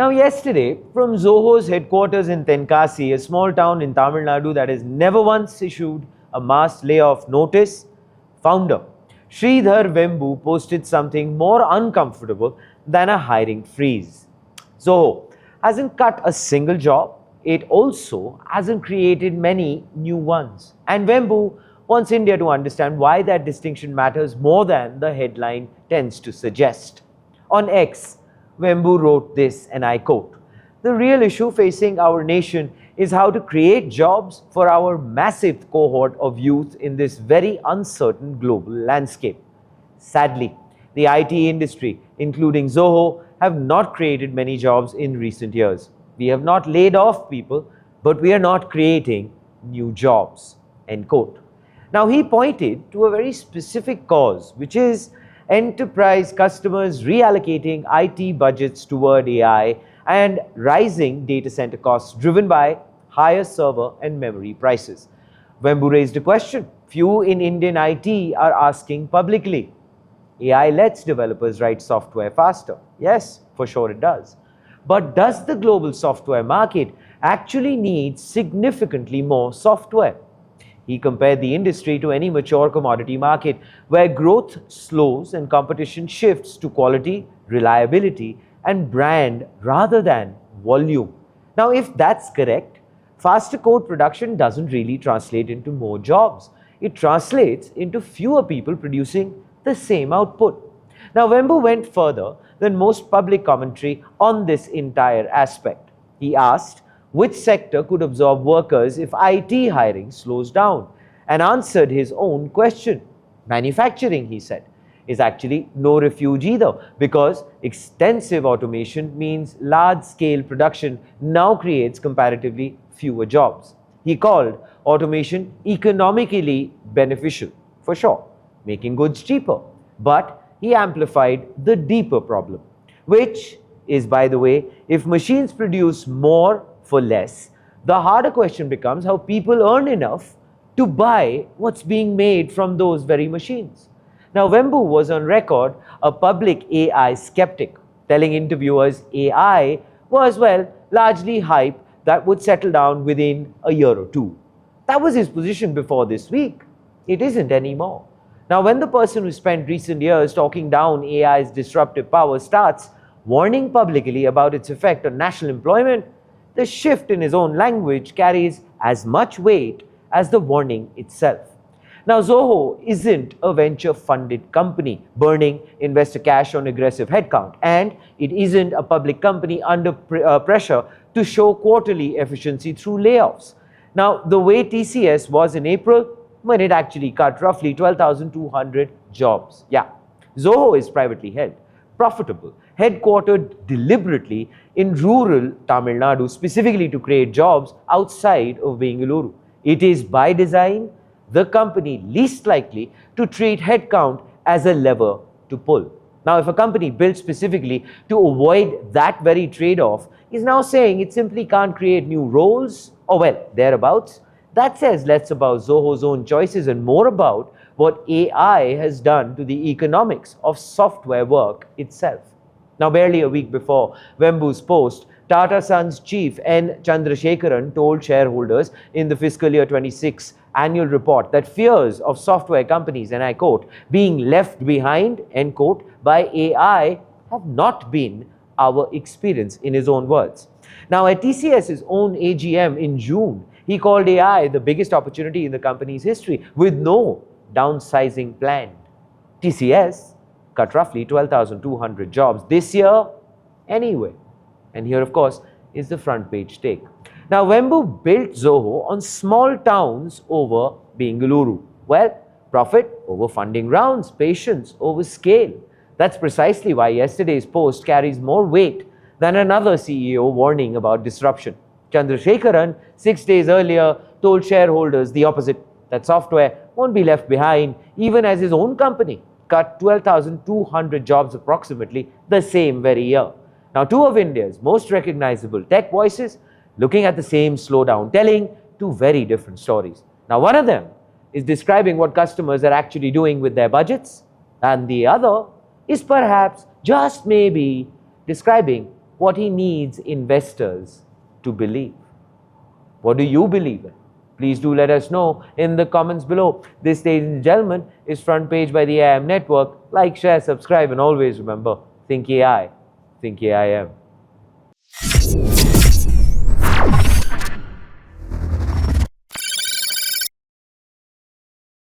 Now, yesterday, from Zoho's headquarters in Tenkasi, a small town in Tamil Nadu that has never once issued a mass layoff notice, founder Sridhar Vembu posted something more uncomfortable than a hiring freeze. Zoho hasn't cut a single job. It also hasn't created many new ones. And Vembu wants India to understand why that distinction matters more than the headline tends to suggest. On X, Vembu wrote this, and I quote, "The real issue facing our nation is how to create jobs for our massive cohort of youth in this very uncertain global landscape. Sadly, the IT industry, including Zoho, have not created many jobs in recent years. We have not laid off people, but we are not creating new jobs." End quote. Now, he pointed to a very specific cause, which is enterprise customers reallocating IT budgets toward AI and rising data center costs driven by higher server and memory prices. Vembu raised a question few in Indian IT are asking publicly. AI lets developers write software faster. Yes, for sure it does. But does the global software market actually need significantly more software? He compared the industry to any mature commodity market where growth slows and competition shifts to quality, reliability, and brand rather than volume. Now, if that's correct, faster code production doesn't really translate into more jobs. It translates into fewer people producing the same output. Now, Vembu went further than most public commentary on this entire aspect. He asked, which sector could absorb workers if IT hiring slows down? And answered his own question. Manufacturing, he said, is actually no refuge either, because extensive automation means large-scale production now creates comparatively fewer jobs. He called automation economically beneficial, for sure, making goods cheaper. But he amplified the deeper problem, which is, by the way, if machines produce more for less, the harder question becomes how people earn enough to buy what's being made from those very machines. Now, Vembu was on record a public AI skeptic, telling interviewers AI was, well, largely hype that would settle down within a year or two. That was his position before this week. It isn't anymore. Now, when the person who spent recent years talking down AI's disruptive power starts warning publicly about its effect on national employment, the shift in his own language carries as much weight as the warning itself. Now, Zoho isn't a venture-funded company burning investor cash on aggressive headcount, and it isn't a public company under pressure to show quarterly efficiency through layoffs. Now, the way TCS was in April, when it actually cut roughly 12,200 jobs. Yeah, Zoho is privately held, profitable, headquartered deliberately in rural Tamil Nadu, specifically to create jobs outside of Bengaluru. It is by design the company least likely to treat headcount as a lever to pull. Now, if a company built specifically to avoid that very trade-off is now saying it simply can't create new roles, or well, thereabouts, that says less about Zoho's own choices and more about what AI has done to the economics of software work itself. Now, barely a week before Vembu's post, Tata Sons chief N. Chandrasekaran told shareholders in the fiscal year 26 annual report that fears of software companies, and I quote, being left behind, end quote, by AI have not been our experience, in his own words. Now, at TCS's own AGM in June, he called AI the biggest opportunity in the company's history with no downsizing planned. TCS cut roughly 12,200 jobs this year anyway. And here, of course, is the front page take. Now, Vembu built Zoho on small towns over Bengaluru. Well, profit over funding rounds, patience over scale. That's precisely why yesterday's post carries more weight than another CEO warning about disruption. Chandrasekaran, 6 days earlier, told shareholders the opposite, that software won't be left behind, even as his own company cut 12,200 jobs approximately the same very year. Now, two of India's most recognizable tech voices looking at the same slowdown, telling two very different stories. Now, one of them is describing what customers are actually doing with their budgets, and the other is perhaps, just maybe, describing what he needs investors to believe. What do you believe in? Please do let us know in the comments below. This, ladies and gentlemen, is Front Page by the AM Network. Like, share, subscribe, and always remember, think AI, think AIM.